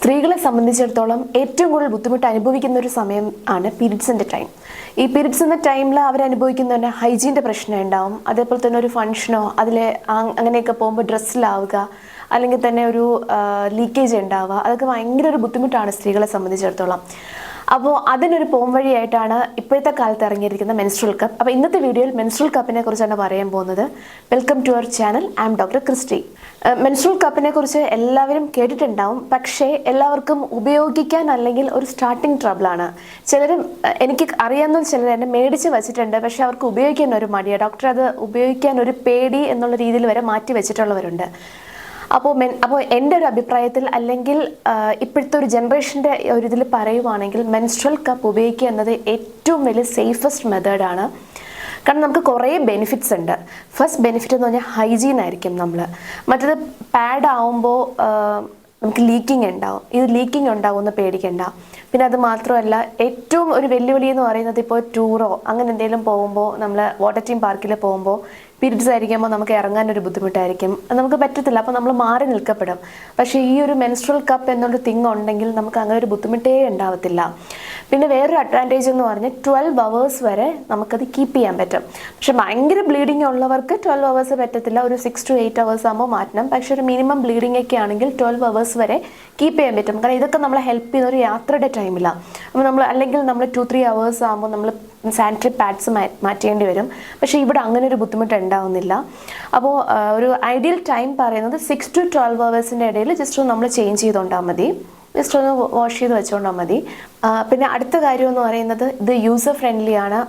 സ്ത്രീകളെ സംബന്ധിച്ചിടത്തോളം ഏറ്റവും കൂടുതൽ ബുദ്ധിമുട്ട് അനുഭവിക്കുന്ന ഒരു സമയം ആണ് പീരിയഡ്സിൻ്റെ ടൈം. ഈ പീരിയഡ്സിൻ്റെ ടൈമിൽ അവരനുഭവിക്കുന്ന ഹൈജീൻ്റെ പ്രശ്നം ഉണ്ടാവും. അതേപോലെ തന്നെ ഒരു ഫങ്ഷനോ അങ്ങനെയൊക്കെ പോകുമ്പോൾ ഡ്രസ്സിലാവുക, അല്ലെങ്കിൽ തന്നെ ഒരു ലീക്കേജ് ഉണ്ടാവുക, അതൊക്കെ ഭയങ്കര ഒരു ബുദ്ധിമുട്ടാണ് സ്ത്രീകളെ സംബന്ധിച്ചിടത്തോളം. അപ്പോൾ അതിനൊരു പോംവഴിയായിട്ടാണ് ഇപ്പോഴത്തെ കാലത്ത് ഇറങ്ങിയിരിക്കുന്ന മെൻസ്ട്രൽ കപ്പ്. അപ്പോൾ ഇന്നത്തെ വീഡിയോയിൽ മെൻസ്ട്രൽ കപ്പിനെ കുറിച്ചാണ് പറയാൻ പോകുന്നത്. Welcome to our channel. I am doctor Christy. Menstrual കപ്പിനെ കുറിച്ച് എല്ലാവരും കേട്ടിട്ടുണ്ടാവും, പക്ഷേ എല്ലാവർക്കും ഉപയോഗിക്കാൻ അല്ലെങ്കിൽ ഒരു സ്റ്റാർട്ടിങ് ട്രബിളാണ്. ചിലരും എനിക്ക് അറിയാവുന്ന ചിലർ എന്നെ മേടിച്ച് വെച്ചിട്ടുണ്ട്, പക്ഷേ അവർക്ക് ഉപയോഗിക്കാൻ ഒരു മടിയാണ്. ഡോക്ടർ അത് ഉപയോഗിക്കാൻ ഒരു പേടി എന്നുള്ള രീതിയിൽ വരെ മാറ്റി വെച്ചിട്ടുള്ളവരുണ്ട്. അപ്പോൾ എൻ്റെ ഒരു അഭിപ്രായത്തിൽ അല്ലെങ്കിൽ ഇപ്പോഴത്തെ ഒരു ജനറേഷൻ്റെ ഒരു ഇതിൽ പറയുവാണെങ്കിൽ മെൻസ്ട്രൽ കപ്പ് ഉപയോഗിക്കുക എന്നത് ഏറ്റവും വലിയ സേഫസ്റ്റ് മെത്തേഡാണ്. കാരണം നമുക്ക് കുറേ ബെനിഫിറ്റ്സ് ഉണ്ട്. ഫസ്റ്റ് ബെനിഫിറ്റ് എന്ന് പറഞ്ഞാൽ ഹൈജീൻ ആയിരിക്കും. മറ്റേത് പാഡ് ആവുമ്പോൾ നമുക്ക് ലീക്കിംഗ് ഉണ്ടാവും. ഇത് ലീക്കിംഗ് ഉണ്ടാവുമെന്ന് പേടിക്കണ്ട. പിന്നെ അത് മാത്രമല്ല, ഏറ്റവും ഒരു വെല്ലുവിളി എന്ന് പറയുന്നത് ഇപ്പോൾ ടൂറോ അങ്ങനെ എന്തെങ്കിലും പോകുമ്പോൾ, നമ്മൾ വാട്ടർ തീം പാർക്കിൽ പോകുമ്പോൾ പീരിയഡ്സ് ആയിരിക്കുമ്പോൾ നമുക്ക് ഇറങ്ങാനൊരു ബുദ്ധിമുട്ടായിരിക്കും, നമുക്ക് പറ്റത്തില്ല. അപ്പോൾ നമ്മൾ മാറി നിൽക്കപ്പെടും. പക്ഷേ ഈ ഒരു മെൻസ്ട്രൽ കപ്പ് എന്നൊരു തിങ് ഉണ്ടെങ്കിൽ നമുക്ക് അങ്ങനെ ഒരു ബുദ്ധിമുട്ടേ ഉണ്ടാവത്തില്ല. പിന്നെ വേറൊരു അഡ്വാൻറ്റേജ് എന്ന് പറഞ്ഞാൽ 12 hours വരെ നമുക്കത് കീപ്പ് ചെയ്യാൻ പറ്റും. പക്ഷെ ഭയങ്കര ബ്ലീഡിങ് ഉള്ളവർക്ക് 12 hours പറ്റത്തില്ല, ഒരു 6 to 8 hours ആകുമ്പോൾ മാറ്റണം. പക്ഷെ ഒരു മിനിമം ബ്ലീഡിംഗ് ഒക്കെ ആണെങ്കിൽ 12 hours വരെ കീപ്പ് ചെയ്യാൻ പറ്റും. കാരണം ഇതൊക്കെ നമ്മളെ ഹെൽപ്പ് ചെയ്യുന്ന ഒരു യാത്രയുടെ ടൈമിലാണ്. അപ്പോൾ അല്ലെങ്കിൽ നമ്മൾ 2-3 hours ആകുമ്പോൾ നമ്മൾ സാനിറ്ററി പാഡ്സ് മാറ്റേണ്ടി വരും. പക്ഷേ ഇവിടെ അങ്ങനെ ഒരു ബുദ്ധിമുട്ട് ഉണ്ടാവുന്നില്ല. അപ്പോൾ ഒരു ഐഡിയൽ ടൈം പറയുന്നത് 6 to 12 hours ഇടയിൽ ജസ്റ്റ് നമ്മൾ ചേഞ്ച് ചെയ്തുകൊണ്ടാൽ മതി, ജസ്റ്റ് ഒന്ന് വാഷ് ചെയ്ത് വെച്ചുകൊണ്ടാൽ മതി. പിന്നെ അടുത്ത കാര്യം എന്ന് പറയുന്നത് ഇത് യൂസർ ഫ്രണ്ട്ലി ആണ്.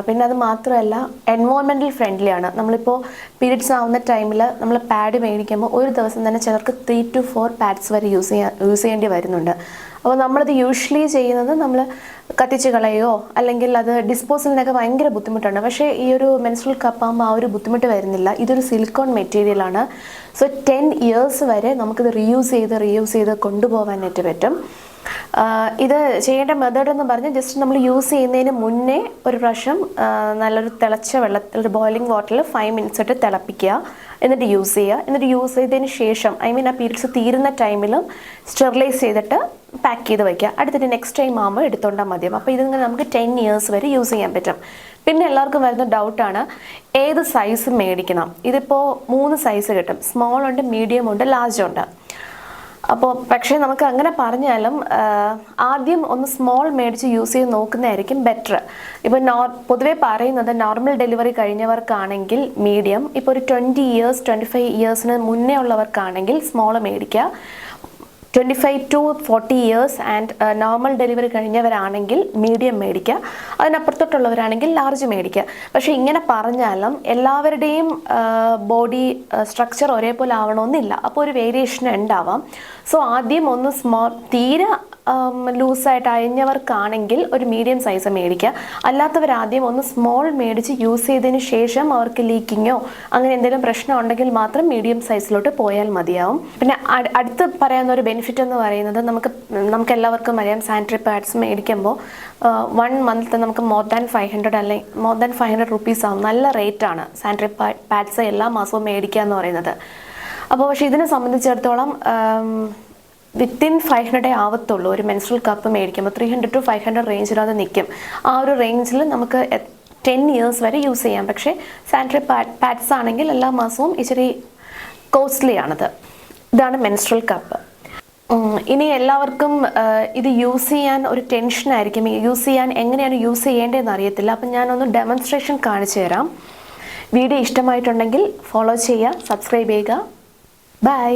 പിന്നെ അത് മാത്രമല്ല എൻവോൺമെൻറ്റൽ ഫ്രണ്ട്ലി ആണ്. നമ്മളിപ്പോൾ പീരിയഡ്സ് ആവുന്ന ടൈമിൽ നമ്മൾ പാഡ് മേടിക്കുമ്പോൾ ഒരു ദിവസം തന്നെ ചിലർക്ക് 3 to 4 പാഡ്സ് വരെ യൂസ് ചെയ്യേണ്ടി വരുന്നുണ്ട്. അപ്പോൾ നമ്മളത് യൂഷ്വലി ചെയ്യുന്നത് നമ്മൾ കത്തിച്ച് കളയോ അല്ലെങ്കിൽ അത് ഡിസ്പോസലിനൊക്കെ ഭയങ്കര ബുദ്ധിമുട്ടുണ്ട്. പക്ഷേ ഈ ഒരു മെൻസ്ട്രൽ കപ്പാകുമ്പോൾ ആ ഒരു ബുദ്ധിമുട്ട് വരുന്നില്ല. ഇതൊരു സിലിക്കോൺ മെറ്റീരിയലാണ്. സോ 10 years വരെ നമുക്കിത് റീയൂസ് ചെയ്ത് കൊണ്ടുപോകാനായിട്ട് പറ്റും. ഇത് ചെയ്യേണ്ട മെത്തേഡ് എന്ന് പറഞ്ഞാൽ ജസ്റ്റ് നമ്മൾ യൂസ് ചെയ്യുന്നതിന് മുന്നേ ഒരു പ്രാവശ്യം നല്ലൊരു തിളച്ച വെള്ളത്തിൽ, ഒരു ബോയിലിംഗ് വാട്ടറിൽ 5 minutes ഇട്ട് തിളപ്പിക്കുക, എന്നിട്ട് യൂസ് ചെയ്യുക. എന്നിട്ട് യൂസ് ചെയ്തതിന് ശേഷം ആ പീരിയഡ്സ് തീരുന്ന ടൈമിലും സ്റ്റെറിലൈസ് ചെയ്തിട്ട് പാക്ക് ചെയ്ത് വയ്ക്കുക. അടുത്തിട്ട് നെക്സ്റ്റ് ടൈം ആകുമ്പോൾ എടുത്തോണ്ടാൽ മതിയാവും. അപ്പോൾ ഇതിങ്ങനെ നമുക്ക് 10 years വരെ യൂസ് ചെയ്യാൻ പറ്റും. പിന്നെ എല്ലാവർക്കും വരുന്ന ഡൗട്ടാണ് ഏത് സൈസ് മേടിക്കണം. ഇതിപ്പോൾ 3 സൈസ് കിട്ടും. സ്മോൾ ഉണ്ട്, മീഡിയം ഉണ്ട്, ലാർജ് ഉണ്ട്. പക്ഷേ നമുക്ക് അങ്ങനെ പറഞ്ഞാലും ആദ്യം ഒന്ന് സ്മോൾ മേടിച്ച് യൂസ് ചെയ്ത് നോക്കുന്നതായിരിക്കും ബെറ്റർ. ഇപ്പോൾ പൊതുവെ പറയുന്നത് നോർമൽ ഡെലിവറി കഴിഞ്ഞവർക്കാണെങ്കിൽ മീഡിയം, ഇപ്പോൾ ഒരു 20 years 25 years മുന്നേ ഉള്ളവർക്കാണെങ്കിൽ സ്മോൾ മേടിക്കുക. 25 to 40 years and normal delivery കഴിഞ്ഞവരാണെങ്കിൽ മീഡിയം മേടിക്കുക. അതിനപ്പുറത്തോട്ടുള്ളവരാണെങ്കിൽ ലാർജ് മേടിക്കുക. പക്ഷേ ഇങ്ങനെ പറഞ്ഞാലും എല്ലാവരുടെയും ബോഡി സ്ട്രക്ചർ ഒരേപോലെ ആവണമെന്നില്ല. അപ്പോൾ ഒരു വേരിയേഷൻ ഉണ്ടാവാം. സോ ആദ്യം ഒന്ന് തീരെ ലൂസായിട്ട് അയഞ്ഞവർക്കാണെങ്കിൽ ഒരു മീഡിയം സൈസ് മേടിക്കുക. അല്ലാത്തവരാദ്യം ഒന്ന് സ്മോൾ മേടിച്ച് യൂസ് ചെയ്തതിന് ശേഷം അവർക്ക് ലീക്കിങ്ങോ അങ്ങനെ എന്തെങ്കിലും പ്രശ്നം ഉണ്ടെങ്കിൽ മാത്രം മീഡിയം സൈസിലോട്ട് പോയാൽ മതിയാവും. പിന്നെ അടുത്ത് പറയാവുന്ന ഒരു ബെനിഫിറ്റ് എന്ന് പറയുന്നത് നമുക്ക് എല്ലാവർക്കും അറിയാം, സാനിറ്ററി പാഡ്സ് മേടിക്കുമ്പോൾ 1 month നമുക്ക് more than 500 rupees ആവും. നല്ല റേറ്റാണ് സാനിറ്ററി പാഡ്സ് എല്ലാ മാസവും മേടിക്കുക എന്ന് പറയുന്നത്. അപ്പോൾ പക്ഷേ ഇതിനെ സംബന്ധിച്ചിടത്തോളം വിത്തിൻ 500 ആവത്തുള്ളൂ. ഒരു മെൻസ്ട്രൽ കപ്പ് മേടിക്കുമ്പോൾ 300 to 500 റേഞ്ചിൽ അത് നിൽക്കും. ആ ഒരു റേഞ്ചിൽ നമുക്ക് 10 years വരെ യൂസ് ചെയ്യാം. പക്ഷേ സാനിറ്ററി പാഡ്സ് ആണെങ്കിൽ എല്ലാ മാസവും ഇച്ചിരി കോസ്റ്റ്ലി ആണത്. ഇതാണ് മെൻസ്ട്രൽ കപ്പ്. ഇനി എല്ലാവർക്കും ഇത് യൂസ് ചെയ്യാൻ ഒരു ടെൻഷനായിരിക്കും. എങ്ങനെയാണ് യൂസ് ചെയ്യേണ്ടതെന്ന് അറിയത്തില്ല. അപ്പം ഞാനൊന്ന് ഡെമോൺസ്ട്രേഷൻ കാണിച്ചു തരാം. വീഡിയോ ഇഷ്ടമായിട്ടുണ്ടെങ്കിൽ ഫോളോ ചെയ്യുക, സബ്സ്ക്രൈബ് ചെയ്യുക. ബൈ.